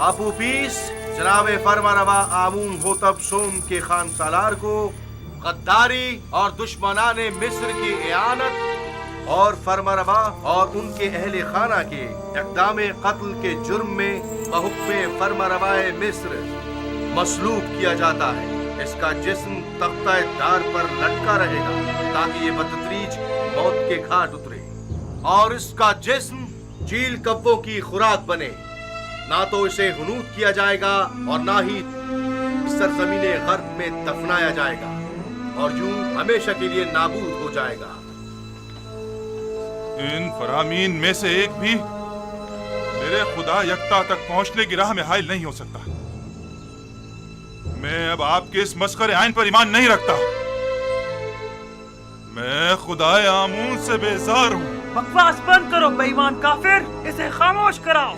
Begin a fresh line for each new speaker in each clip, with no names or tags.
آپو پیس جناب فرمانروا آمون ہوتب سوم کے خان سالار کو غداری اور دشمنان مصر کی اعانت اور فرمانروا اور ان کے اہل خانہ کے اقدام قتل کے جرم میں بحکم فرمانروا مصر مسلوب کیا جاتا ہے۔ اس کا جسم تختہ دار پر لٹکا رہے گا تاکہ یہ بتدریج موت کے گھاٹ اترے، اور اس کا جسم چیل کبوں کی خوراک بنے۔ نہ تو اسے حنوط کیا جائے گا اور نہ ہی سرزمین غرب میں دفنایا جائے گا، اور یوں ہمیشہ کے لیے نابود ہو جائے گا۔
ان فرامین میں سے ایک بھی میرے خدا یکتا تک پہنچنے کی راہ میں حائل نہیں ہو سکتا۔ میں اب آپ کے اس مسخرے آئین پر ایمان نہیں رکھتا۔ میں خدا آمون سے بیزار ہوں۔
بکواس بند کرو بے ایمان کافر، اسے خاموش کراؤ۔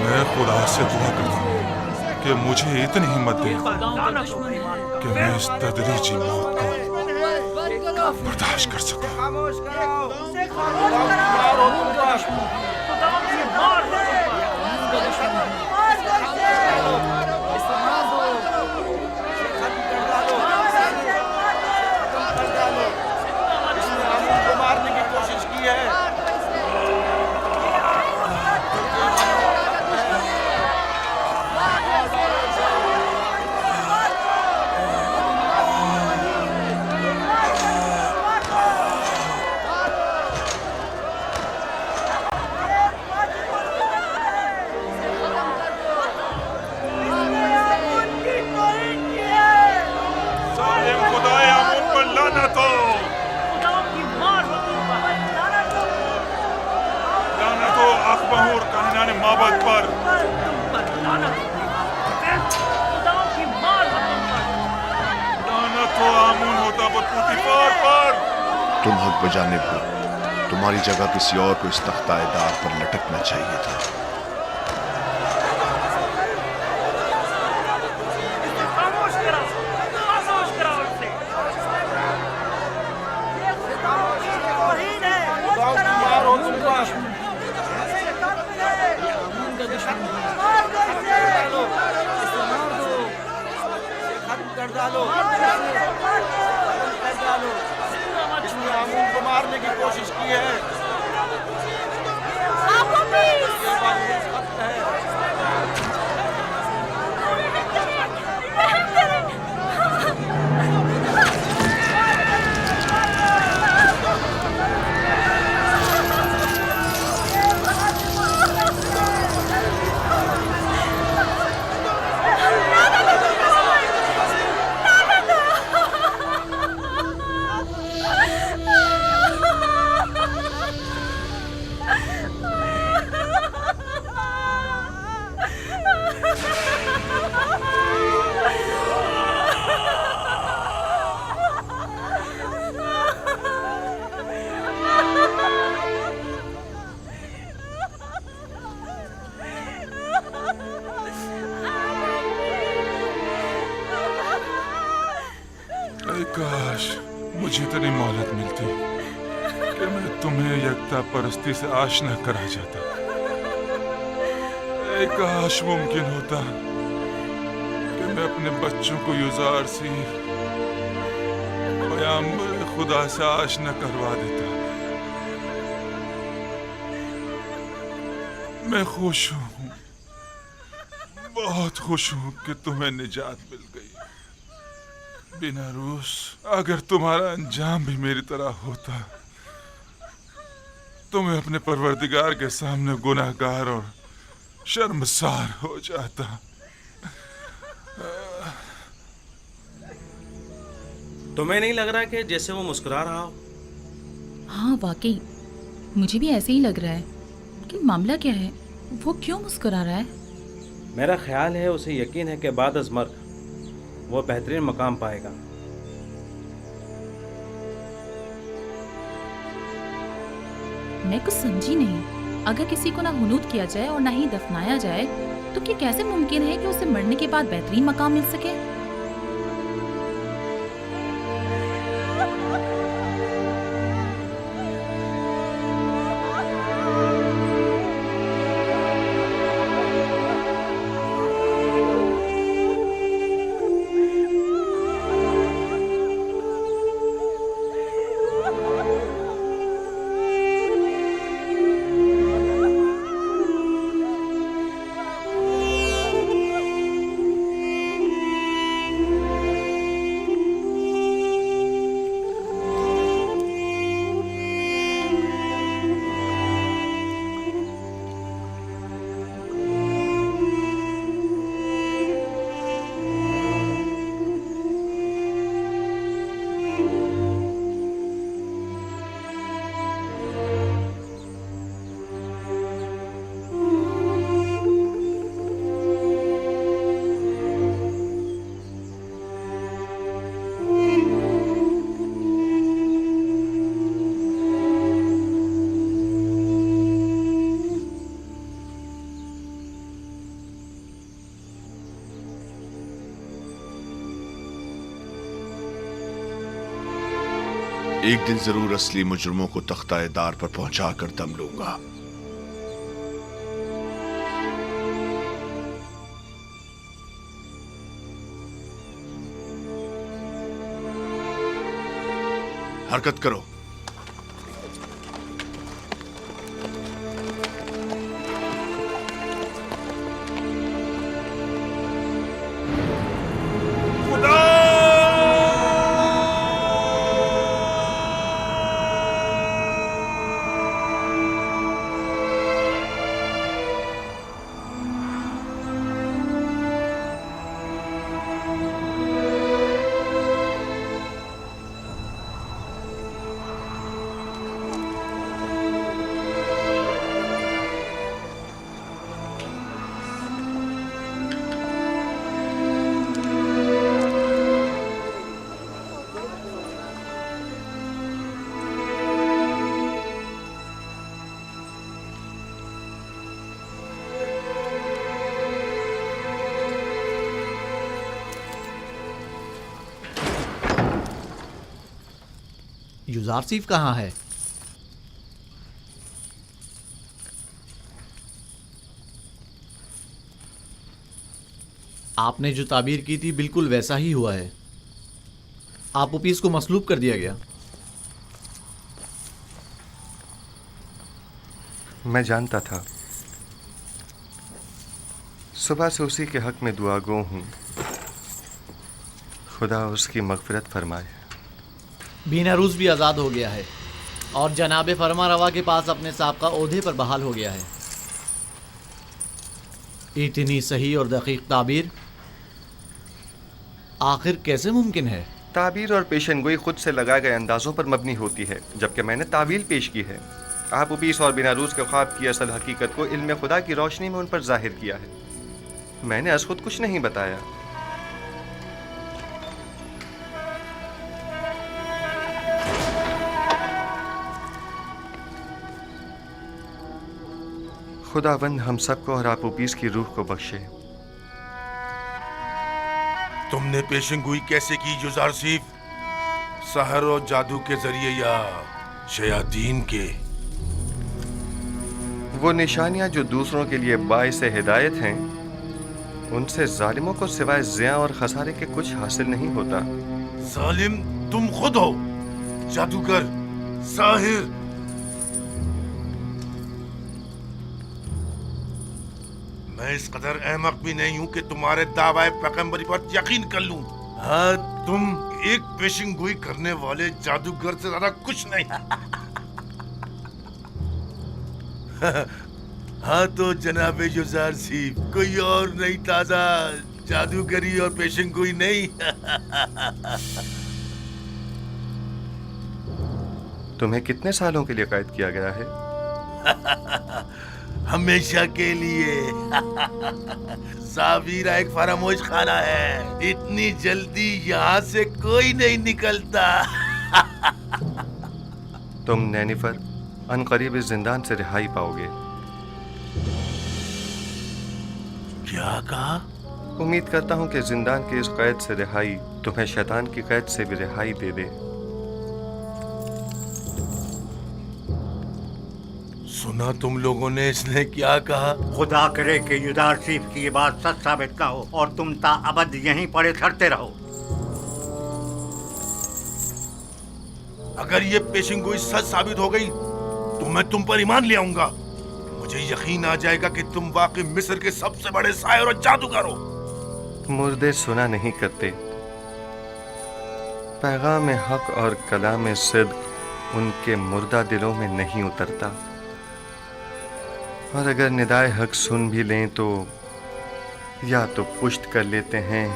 میں خدا سے دعا کرتا ہوں کہ مجھے اتنی ہمت دے کہ میں اس تدریجی موت کو برداشت کر سکوں۔
تم حق بجانب ہو، تمہاری جگہ کسی اور کو اس تختہ دار پر لٹکنا چاہیے تھا۔
مارنے کی کوشش کی ہے۔
کاش مجھے اتنی مہلت ملتی کہ میں تمہیں یکتا پرستی سے آشنا کرا جاتا۔ اے کاش ممکن ہوتا کہ میں اپنے بچوں کو یوزار سی پیغمبر خدا سے آشنا کروا دیتا۔ میں خوش ہوں، بہت خوش ہوں کہ تمہیں نجات مل گئی۔ بنا روس، اگر تمہارا انجام بھی میری طرح ہوتا تو میں اپنے پروردگار کے سامنے گناہگار اور شرمسار ہو جاتا۔
تمہیں نہیں لگ رہا کہ جیسے وہ مسکرا رہا ہو؟
ہاں واقعی مجھے بھی ایسے ہی لگ رہا ہے، لیکن معاملہ کیا ہے؟ وہ کیوں مسکرا رہا ہے؟
میرا خیال ہے اسے یقین ہے کہ بعد از مرگ وہ بہترین مقام پائے گا۔
میں کچھ سمجھی نہیں، اگر کسی کو نہ حنوط کیا جائے اور نہ ہی دفنایا جائے تو کیا کیسے ممکن ہے کہ اسے مرنے کے بعد بہترین مقام مل سکے؟
एक दिन जरूर असली मुजरिमों को तख्ताए दार पर पहुंचा कर दम लूंगा। हरकत करो।
युजारसीफ कहाँ है? आपने जो ताबीर की थी बिल्कुल वैसा ही हुआ है। आप उपीस को मसलूब कर दिया गया।
मैं जानता था। सुबह से उसी के हक में दुआ गो हूँ। खुदा उसकी मगफिरत फरमाए।
बीनारूस भी आज़ाद हो गया है और जनाब फरमा रवा के पास अपने साबका ओहदे पर बहाल हो गया है। इतनी सही और दकीक ताबीर आखिर कैसे मुमकिन है?
ताबीर और पेशनगोई खुद से लगाए गए अंदाज़ों पर मबनी होती है, जबकि मैंने तावील पेश की है। आप उपीस और बीनारूस के ख्वाब की असल हकीकत को इल्म खुदा की रोशनी में उन पर जाहिर किया है। मैंने अस खुद कुछ नहीं बताया। खुदावंद हम सबको और आप उपीस की रूह को बख्शे।
तुमने पेशेंगोई कैसे की युजारसीफ? सहर और जादू के जरिए या शयातीन के?
वो निशानियां जो दूसरों के लिए बाइस हिदायत हैं, उनसे जालिमों को सिवाय ज़िया और खसारे के कुछ हासिल नहीं होता।
जालिम तुम खुद हो, जादूगर, साहिर। मैं इस कदर अहमक भी नहीं हूं कि तुम्हारे दावाए पैगंबरी पर यकीन कर लूं। हाँ, तुम एक पेशेंगोई करने वाले जादूगर से ज्यादा कुछ नहीं। हाँ तो जनाब युजारसीफ, कोई और नहीं ताजा जादूगरी और पेशेंगोई नहीं।
तुम्हें कितने सालों के लिए कैद किया गया है?
हमेशा के लिए। जावीरा एक फरामोश खाना है, इतनी जल्दी यहाँ से कोई नहीं निकलता।
तुम नैनीफर अनकरीब इस जिंदान से रिहाई पाओगे।
क्या कहा?
उम्मीद करता हूँ कि जिंदान की इस कैद से रिहाई तुम्हें शैतान की कैद से भी रिहाई दे दे।
सुना तुम लोगों ने इसने क्या कहा?
खुदा करे कि युजारसीफ की ये बात सच साबित ना हो और तुम ताअबद यहीं पड़े सड़ते रहो।
अगर ये पेशेंगोई सच साबित हो गई तो मैं तुम पर ईमान ले आऊंगा। मुझे यकीन आ जाएगा कि तुम वाकई मिस्र के सबसे बड़े साहिर और जादूगर हो।
मुर्दे सुना नहीं करते। पैगाम हक और कलाम सिद्क उनके मुर्दा दिलों में नहीं उतरता, और अगर निदाए हक सुन भी लें तो या तो पुष्ट कर लेते हैं,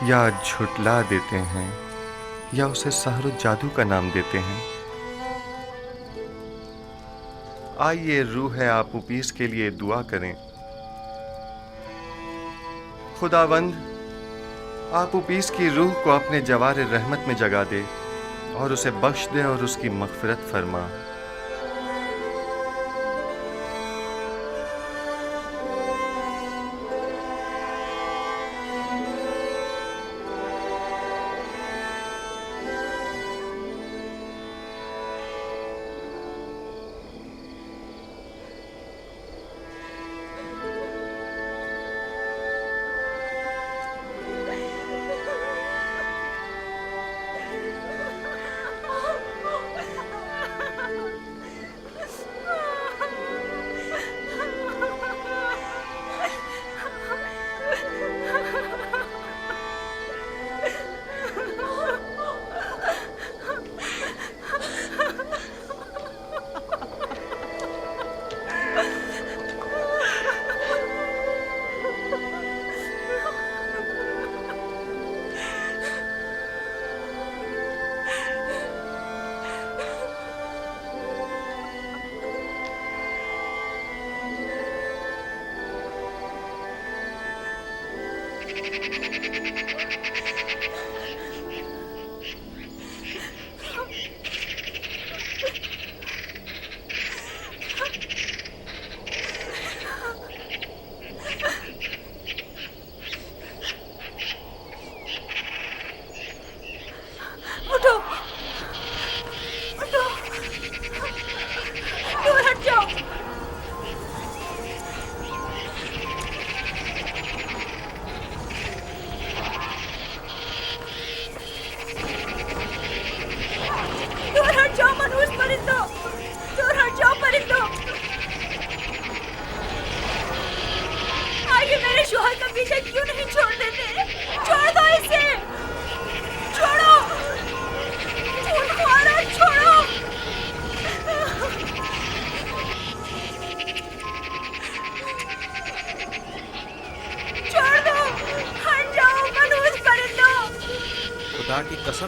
या झुटला देते हैं, या उसे सहर जादू का नाम देते हैं। आइए रूह आप उपीस के लिए दुआ करें। खुदावंद आप उपीस की रूह को अपने जवार रहमत में जगा दे और उसे बख्श दे और उसकी मग़फ़िरत फरमा।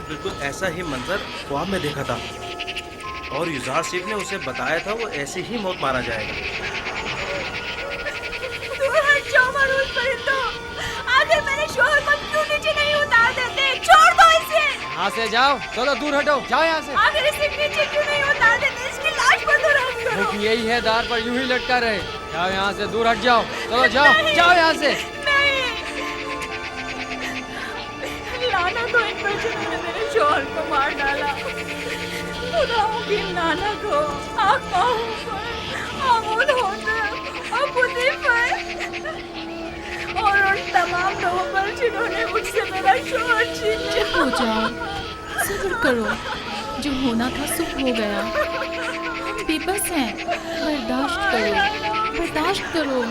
بالکل ایسا ہی منظر خواب میں دیکھا تھا اور یزار سیف نے اسے بتایا تھا وہ ایسے ہی موت مارا جائے گا.
دور ہٹ جاؤ مرود پرندو. آخر میرے شوہر کو کیوں نیچے نہیں اتار دیتے؟ چھوڑ دو اسے.
یہاں سے جاؤ. چلو دور ہٹو. جاؤ یہاں سے.
آخر اسے نیچے کیوں نہیں اتار دیتے؟ اس کی لاش پر دور ہٹ کرو.
کیونکہ یہی ہے دار پر یوں ہی لٹکا رہے. جاؤ یہاں سے. دور ہٹ جاؤ. چلو جاؤ. جاؤ یہاں سے.
لانا تو ان پر جنہوں نے میرے شوہر کو مار ڈالا. خداؤں کی نانا کو آقاؤں پر آمود ہوتا اور بدی پر اور ان تمام لوگوں پر جنہوں نے مجھ سے میرا شوہر چھین لیا.
ہو جاؤ, صبر کرو. جو ہونا تھا سب ہو گیا. ہم بے بس ہیں. برداشت کرو, برداشت کرو.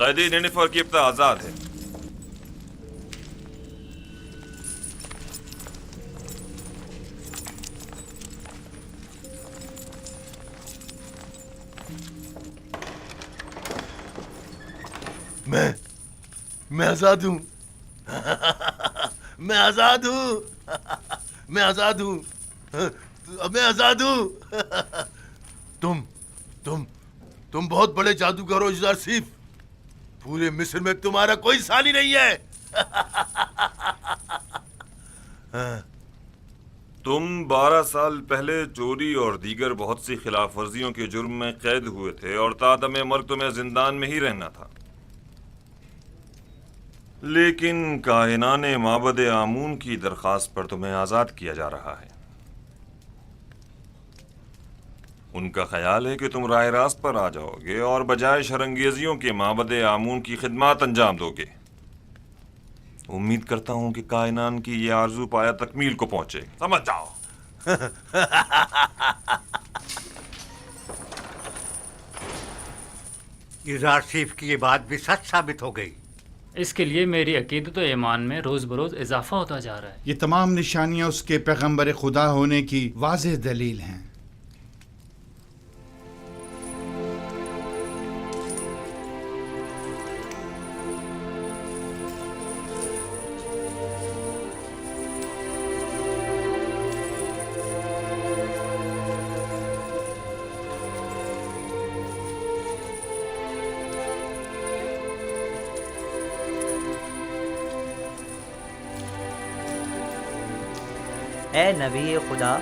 قیدی نینیفر کی ابتدا آزاد ہے.
میں آزاد ہوں. میں آزاد ہوں. میں آزاد ہوں. میں آزاد ہوں. تم بہت بڑے جادوگر ہو یزار سیف. پورے مصر میں تمہارا کوئی ثانی نہیں ہے.
تم 12 سال پہلے چوری اور دیگر بہت سی خلاف ورزیوں کے جرم میں قید ہوئے تھے اور تادم مرگ تمہیں زندان میں ہی رہنا تھا. لیکن کاہنان معبد آمون کی درخواست پر تمہیں آزاد کیا جا رہا ہے. ان کا خیال ہے کہ تم راہ راست پر آ جاؤ گے اور بجائے شرنگیزیوں کے معبد آمون کی خدمات انجام دو گے. امید کرتا ہوں کہ کائنان کی یہ آرزو پایا تکمیل کو پہنچے. سمجھ جاؤ.
یزار سیف کی یہ بات بھی سچ ثابت ہو گئی.
اس کے لیے میری عقیدت و ایمان میں روز بروز اضافہ ہوتا جا رہا ہے.
یہ تمام نشانیاں اس کے پیغمبر خدا ہونے کی واضح دلیل ہیں.
اے نبی خدا،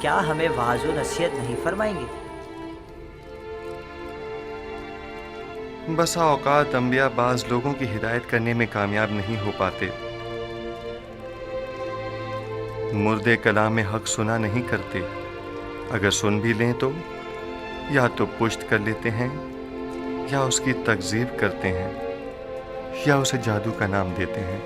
کیا ہمیں واعظ و نصیحت نہیں فرمائیں گے؟
بسا اوقات انبیاء بعض لوگوں کی ہدایت کرنے میں کامیاب نہیں ہو پاتے. مردے کلام حق سنا نہیں کرتے. اگر سن بھی لیں تو یا تو پشت کر لیتے ہیں یا اس کی تکذیب کرتے ہیں یا اسے جادو کا نام دیتے ہیں.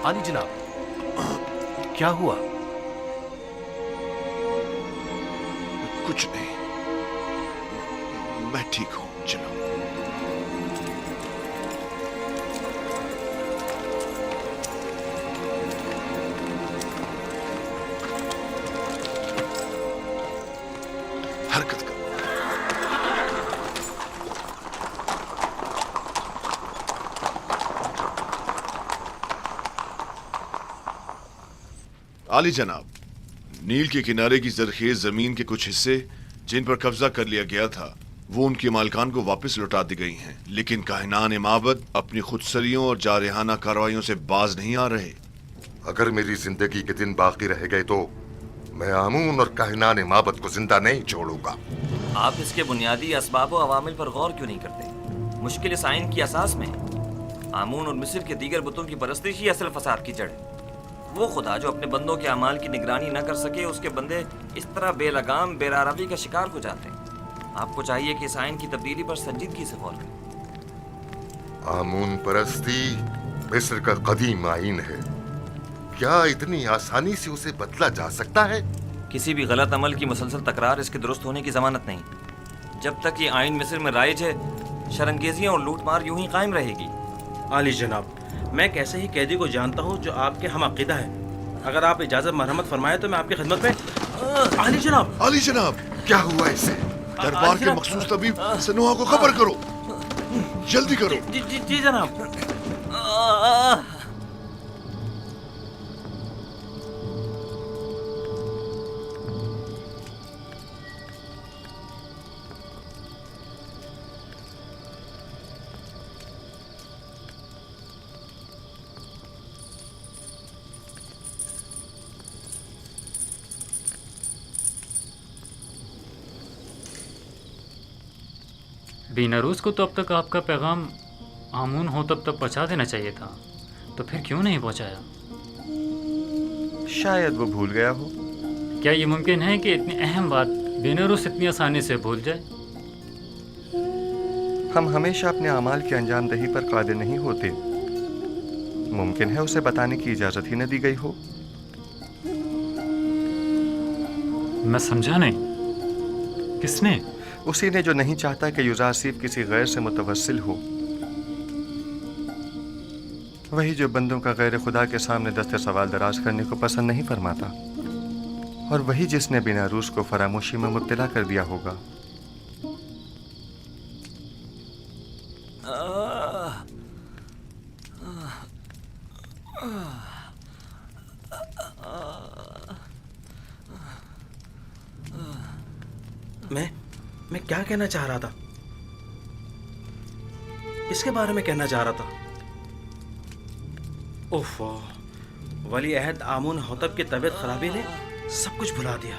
عالی جناب، کیا ہوا؟
कुछ नहीं, मैं ठीक हूं, चलो। हरकत करो। आली जनाब, नील के किनारे की जरखेज जमीन के कुछ हिस्से जिन पर कब्जा कर लिया गया था वो उनके मालिकान को वापस लौटा दी गई हैं, लेकिन काहिनान माबद अपनी खुदसरियों और जारहाना कार्रवाइयों से बाज नहीं आ रहे।
अगर मेरी जिंदगी के दिन बाकी रह गए तो मैं आमून और काहिनान माबद को जिंदा नहीं छोड़ूंगा।
आप इसके बुनियादी असबाब व अवामिल पर गौर क्यों नहीं करते? मुश्किल इस आइन की असास में आमून और मिस्र के दीगर बुतों की परस्तिश ही असल फसाद की जड़ है। वो खुदा जो अपने बंदों के अमाल की निगरानी न कर सके, उसके बंदे इस तरह बेलगाम बेरारवी का शिकार हो जाते हैं। आपको चाहिए कि इस आइन की तब्दीली पर संजीदगी से गौर करें।
आमून परस्ती मिस्र का कदीम आइन है, क्या इतनी आसानी से उसे बदला जा सकता है?
किसी भी गलत अमल की मुसलसल तकरार इसके दुरुस्त होने की जमानत नहीं। जब तक ये आइन मिस्र में राइज है, शरंगेजियां और लूटमार यूं ही कायम रहेगी।
आली जनाब, मैं एक ऐसे ही कैदी को जानता हूँ जो आपके हम अकीदा है। अगर आप इजाजत मरहमत फरमाए तो मैं आपकी खिदमत में। आली जनाब,
आली जनाब,
क्या हुआ इसे?
दरबार के मखसूस तबीब सनुआ को खबर करो, जल्दी करो।
जी जनाब।
बीनारूस को तो अब तक आपका पैगाम आमून हो तब तक पहुंचा देना चाहिए था, तो फिर क्यों नहीं पहुंचाया?
शायद वो भूल गया हो।
क्या ये मुमकिन है कि इतनी अहम बात बीनारूस इतनी आसानी से भूल जाए?
हम हमेशा अपने अमाल की अंजाम दही पर कादिर नहीं होते। मुमकिन है उसे बताने की इजाजत ही न दी गई हो।
मैं समझा नहीं। किसने?
उसी ने जो नहीं चाहता कि युजासिफ किसी गैर से मुतवस्सिल हो। वही जो बंदों का गैर खुदा के सामने दस्ते सवाल दराज करने को पसंद नहीं फरमाता, और वही जिसने बीनारूस को फरामोशी में मुब्तला कर दिया होगा।
मैं क्या कहना चाह रहा था? इसके बारे में कहना चाह रहा था। ओफ, वली अहद आमून होतब की तबीयत खराबी ने सब कुछ भुला दिया।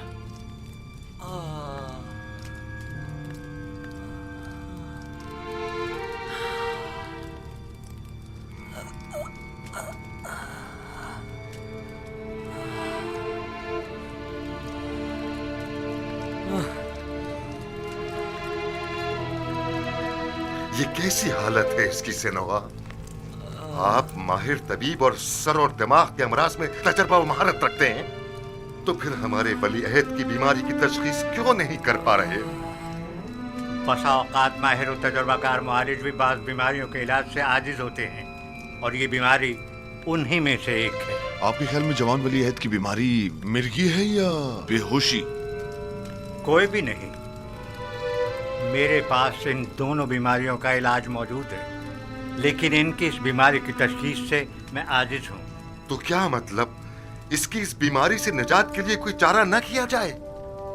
ये कैसी हालत है इसकी सेनवा? आप माहिर तबीब और सर और दिमाग के अमराज में तजर्बा और महारत रखते हैं, तो फिर हमारे वली अहद की बीमारी की तशखीस क्यों नहीं कर पा रहे?
बसा औकात माहिर और तजर्बाकार मुआलिज भी बाज़ बीमारियों के इलाज से आजिज होते हैं, और ये बीमारी उन्हीं में से एक है।
आपके ख्याल में जवान वली अहद की बीमारी मिर्गी है या बेहोशी?
कोई भी नहीं। मेरे पास इन दोनों बीमारियों का इलाज मौजूद है, लेकिन इनकी इस बीमारी की तशखीस से मैं आजिज हूँ।
तो क्या मतलब, इसकी इस बीमारी से निजात के लिए कोई चारा न किया जाए?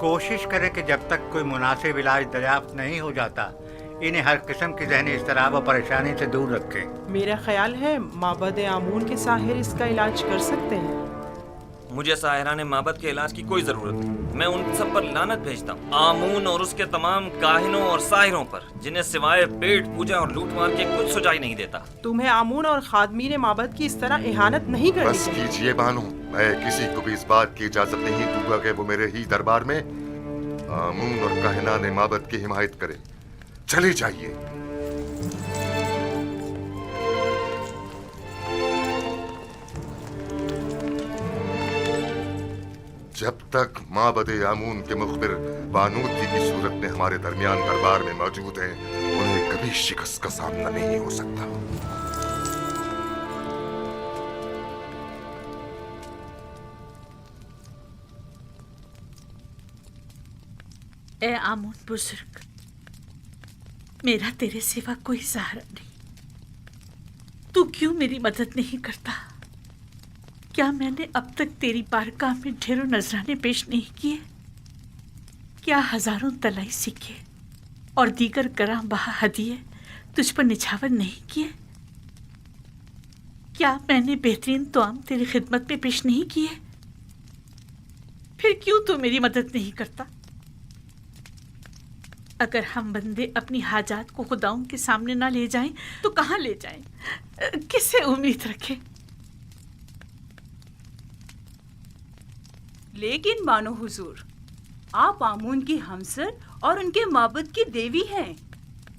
कोशिश करें कि जब तक कोई मुनासिब इलाज दरियाफ्त नहीं हो जाता, इन्हें हर किस्म की ज़हनी इज़्तिराब और परेशानी से दूर रखें।
मेरा ख्याल है माबद आमून के साहिर इसका इलाज कर सकते हैं।
मुझे साहिरान माबद के इलाज की कोई जरूरत नहीं। मैं उन सब पर लानत भेजता हूँ, आमून और उसके तमाम काहिनों और साहिरों पर, जिन्हें सिवाय पेट पूजा और लूटमार के कुछ सुझाई नहीं देता।
तुम्हें आमून और खादमीन माबद की इस तरह इहानत नहीं करनी
बस कीजिए बानो, मैं किसी को भी इस बात की इजाजत नहीं दूंगा कि वो मेरे ही दरबार में आमून और काहिनान माबद की हिमायत करे। चले जाइए। जब तक माबद आमून के मुखबिर बानूती की सूरत में हमारे दरमियान दरबार में मौजूद हैं, उन्हें कभी शिकस्त का सामना नहीं हो सकता।
ए आमून बुजुर्ग, मेरा तेरे सिवा कोई सहारा नहीं। तू क्यों मेरी मदद नहीं करता? क्या मैंने अब तक तेरी बारगाह में ढेरों नजराने पेश नहीं किए? क्या हजारों तलाई सिक्के और दीगर गरां बहा हदिये तुझ पर निछावर नहीं किए? क्या मैंने बेहतरीन तोआम तेरी खिदमत में पेश नहीं किए? फिर क्यों तू मेरी मदद नहीं करता? अगर हम बंदे अपनी हाजात को खुदाओं के सामने ना ले जाएं तो कहाँ ले जाएं? किससे उम्मीद रखें?
लेकिन मानो हुजूर, आप आमून की हमसर और उनके माबूद की देवी हैं,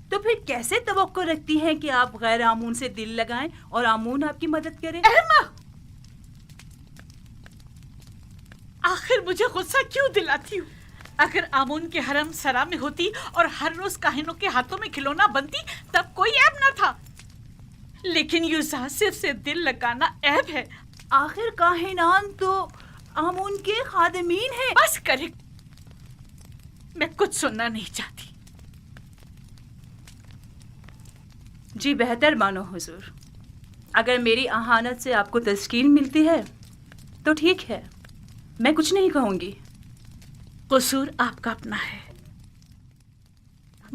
तो फिर कैसे तवक्को रखती हैं कि आप गैर आमून से दिल लगाएं और आमून आपकी मदद करे?
आखिर मुझे गुस्सा क्यों दिलाती हूँ? अगर आमून के हरम सरा में होती और हर रोज काहिनों के हाथों में खिलौना बनती तब कोई ऐब न था, लेकिन यूजासिफ से दिल लगाना ऐब है।
आखिर काहिनान तो आमून के खादिमीन हैं।
बस करे, मैं कुछ सुनना नहीं चाहती।
जी बेहतर मानो हुजूर, अगर मेरी अहानत से आपको तस्कीन मिलती है तो ठीक है, मैं कुछ नहीं कहूंगी।
कसूर आपका अपना है,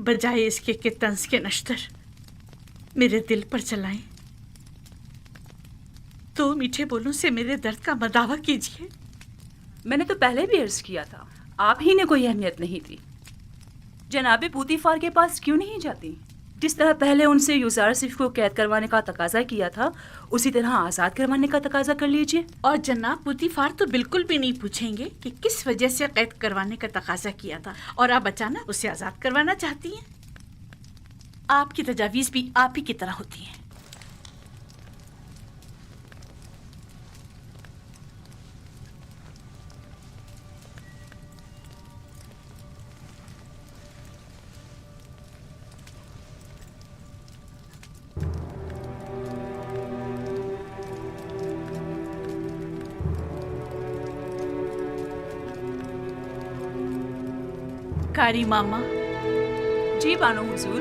बजाय इसके कि तंज के नश्तर मेरे दिल पर चलाएं, तो मीठे बोलों से मेरे दर्द का मदावा कीजिए।
मैंने तो पहले भी अर्ज किया था, आप ही ने कोई अहमियत नहीं दी। जनाबे पूतीफार के पास क्यों नहीं जाती? जिस तरह पहले उनसे यूजारसिफ को कैद करवाने का तकाजा किया था, उसी तरह आज़ाद करवाने का तकाजा कर लीजिए।
और जनाब पूतीफार तो बिल्कुल भी नहीं पूछेंगे कि किस वजह से कैद करवाने का तकाजा किया था और आप अचानक उसे आज़ाद करवाना चाहती हैं। आपकी तजावीज़ भी आप ही की तरह होती हैं। कारी मामा।
जी बानो हुजूर।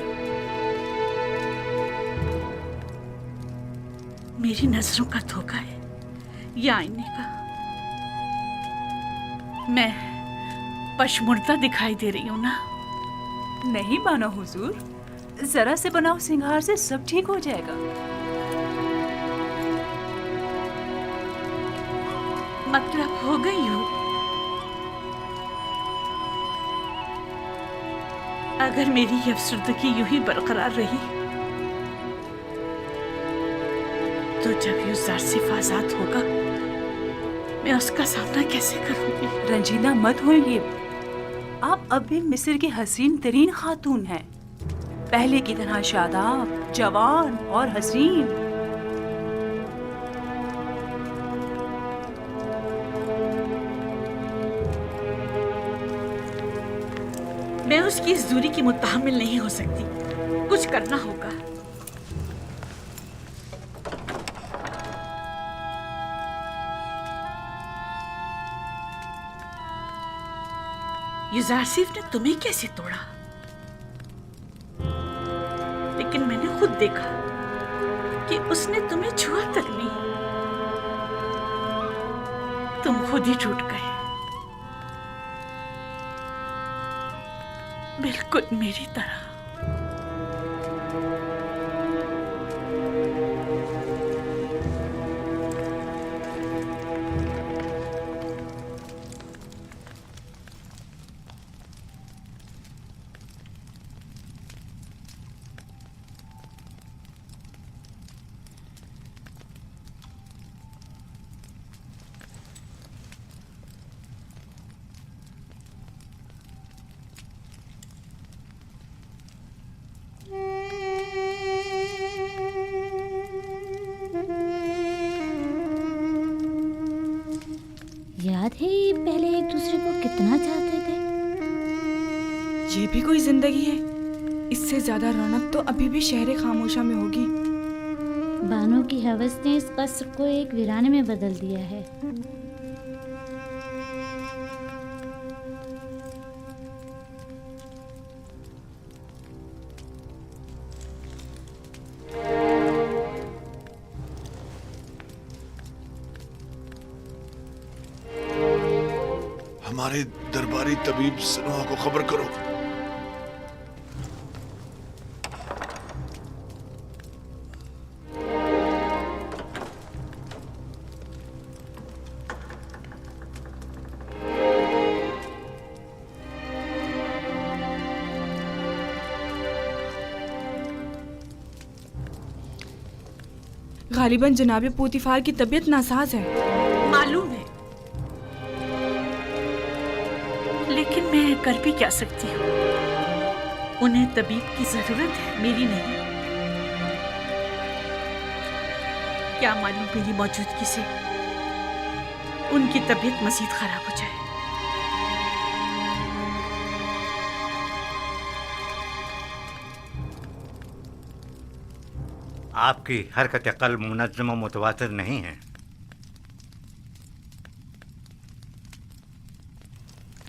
मेरी नजरों का धोखा है या आईने का? मैं पशमुर्दा दिखाई दे रही हूँ ना?
नहीं बानो हुजूर, जरा से बनाओ सिंगार से सब ठीक हो जाएगा।
मतलब हो गई हो? अगर मेरी ये अफसरदगी यूं ही बरकरार रही तो जब यूजारसिफ आजाद होगा मैं उसका सामना कैसे करूंगी?
रंजीदा मत होइए, आप अब भी मिस्र की हसीन तरीन खातून हैं, पहले की तरह शादाब, जवान और हसीन।
मैं उसकी इस दूरी की मुतहम्मिल नहीं हो सकती, कुछ करना होगा। यूजारसिफ ने तुम्हें कैसे तोड़ा? लेकिन मैंने खुद देखा कि उसने तुम्हें छुआ तक नहीं, तुम खुद ही टूट गए, बिल्कुल मेरी तरह।
ये भी कोई जिंदगी है? इससे ज्यादा रौनक तो अभी भी शहर खामोशा में होगी।
बानो की हवस ने इस कसर को एक वीराने में बदल दिया है।
हमारे दरबारी तबीब सनोहा को खबर करो।
गालिबन जनाब पूतीफार की तबीयत नासाज है।
मालूम है, लेकिन मैं कर भी क्या सकती हूँ? उन्हें तबीब की जरूरत है, मेरी नहीं। क्या मालूम मेरी मौजूदगी से उनकी तबीयत मजीद खराब हो जाए।
आपकी हरकत क़ल्ब मुनज़्ज़म और मुतवातिर नहीं है।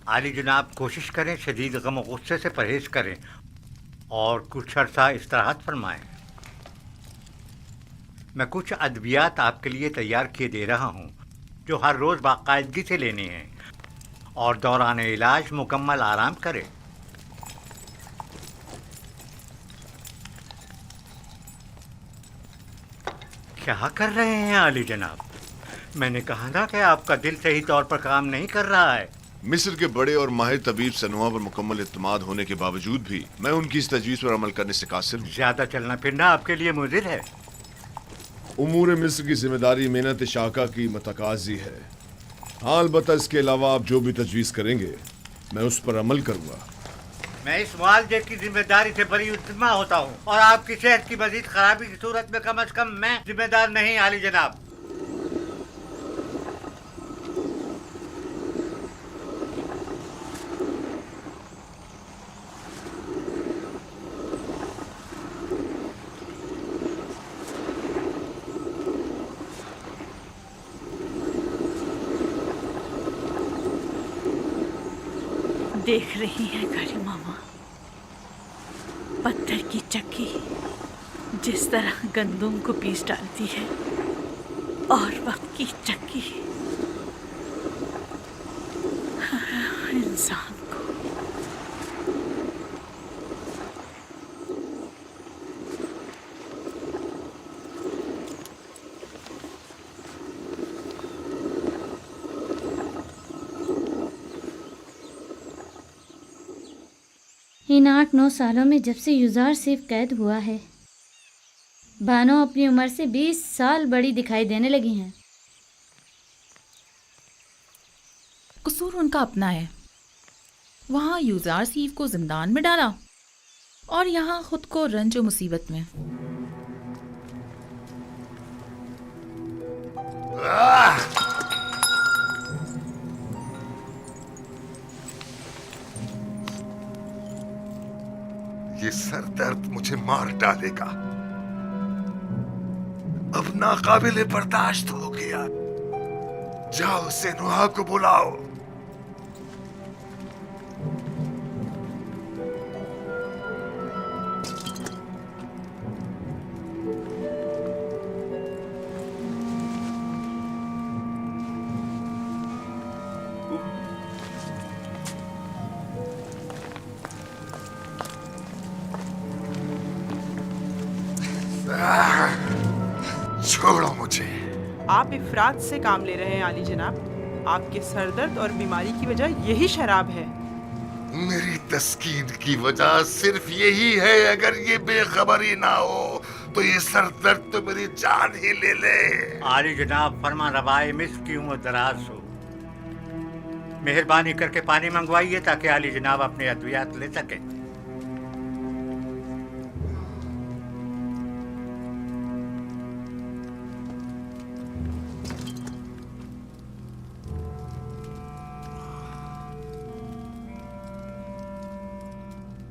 आली जनाब, कोशिश करें शदीद गम और गुस्से से परहेज करें और कुछ अरसा इस्तिराहत फरमाएं। मैं कुछ अद्वियात आपके लिए तैयार किए दे रहा हूँ जो हर रोज़ बाकायदगी से लेने हैं और दौरान इलाज मुकम्मल आराम करें। क्या कर रहे हैं आली जनाब? मैंने कहा था कि आपका दिल सही तौर पर काम नहीं कर रहा है।
मिस्र के बड़े और माहिर तबीब सनोहा पर मुकम्मल इत्मीनान होने के बावजूद भी मैं उनकी इस तजवीज़ पर अमल करने से कासिर हूँ।
ज्यादा चलना फिरना आपके लिए मुज़िर है।
उमूर मिस्र की जिम्मेदारी मेहनत शाका की मतकाजी है। हाँ, अलबत्ता इसके अलावा आप जो भी तजवीज़ करेंगे मैं उस पर अमल करूँगा।
मैं इस मुआवजे की जिम्मेदारी से बरी उतमा होता हूँ और आपकी सेहत की मजीद खराबी की सूरत में कम से कम मैं जिम्मेदार नहीं आली जनाब।
देख रही है कारी मामा, पत्थर की चक्की जिस तरह गंदुम को पीस डालती है और वक्त की चक्की इंसान को।
इन 8-9 सालों में जब से युजार सिर्फ कैद हुआ है, बानो अपनी उम्र से 20 साल बड़ी दिखाई देने लगी हैं।
कसूर उनका अपना है। वहाँ यूजार सीफ को जिंदान में डाला और यहाँ खुद को रंज और मुसीबत में।
ये सर दर्द मुझे मार डालेगा। अब नाकाबिले बर्दाश्त हो गया। जाओ सनोहा को बुलाओ। छोड़ो मुझे।
आप इफरात से काम ले रहे हैं आली जनाब। आपके सरदर्द और बीमारी की वजह यही शराब है।
मेरी तस्कीन की वजह सिर्फ यही है। अगर ये बेखबरी ना हो तो ये सर दर्द तो मेरी जान ही ले ले।
आली जनाब, फरमा रवाए मिस्र की उम्र दराज हो। मेहरबानी करके पानी मंगवाइए ताकि आली जनाब अपने अद्वियात ले सके।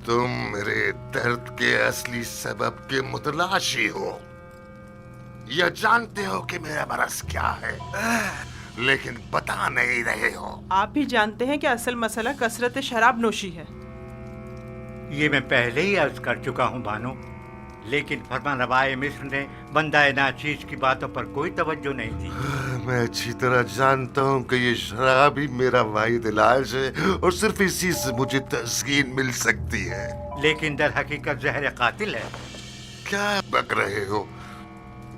तुम मेरे दर्द के असली सबब के मुतलाशी हो, या जानते हो कि मेरा मरज क्या है, लेकिन बता नहीं रहे हो।
आप भी जानते हैं कि असल मसला कसरत शराब नोशी है।
ये मैं पहले ही अर्ज कर चुका हूँ बानो, लेकिन फरमानरवाए मिस्र ने बंदाए नाचीज की बातों पर कोई तवज्जो नहीं दी।
मैं अच्छी तरह जानता हूँ कि ये शराब ही मेरा वाहिद इलाज है और सिर्फ इसी से मुझे तस्कीन मिल सकती है।
लेकिन दर हकीकत जहर कातिल है।
क्या बक रहे हो?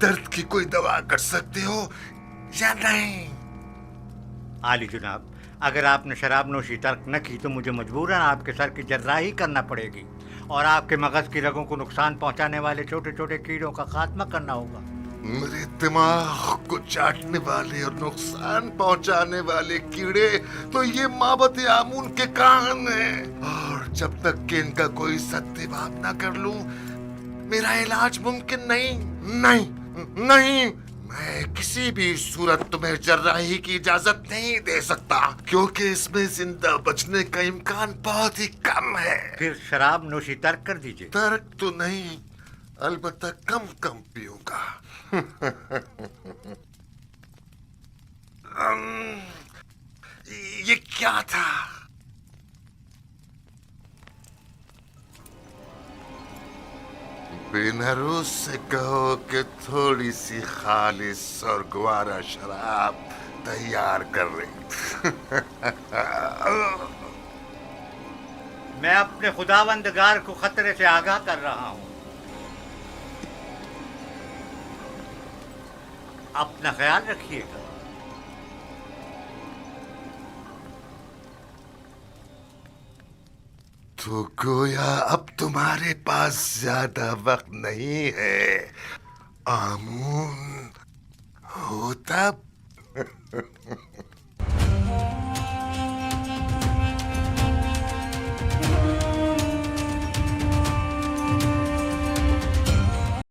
दर्द की कोई दवा कर सकते हो या नहीं?
आली जनाब, अगर आपने शराब नोशी तर्क न की तो मुझे मजबूरन आपके सर की जर्राही करना पड़ेगी और आपके मगज की रगों को नुकसान पहुंचाने वाले छोटे छोटे कीड़ों का खात्मा करना होगा।
मेरे दिमाग को चाटने वाले और नुकसान पहुंचाने वाले कीड़े तो ये माबत आमून के कान हैं, और जब तक कि इनका कोई सत्याभाव न कर लूं मेरा इलाज मुमकिन नहीं। नहीं नहीं, मैं किसी भी सूरत तुम्हें जर्राही की इजाजत नहीं दे सकता, क्योंकि इसमें जिंदा बचने का इम्कान बहुत ही कम है।
फिर शराब नोशी तर्क कर दीजिए।
तर्क तो नहीं, अलबत्ता कम कम पीऊंगा। ये क्या था? बेनरूस से कहो कि थोड़ी सी खालिस और ग्वारा शराब तैयार कर रही।
मैं अपने खुदावंदगार को खतरे से आगाह कर रहा हूँ। अपना ख्याल रखिएगा।
तो गोया अब तुम्हारे पास ज्यादा वक्त नहीं है आमून, हो तब।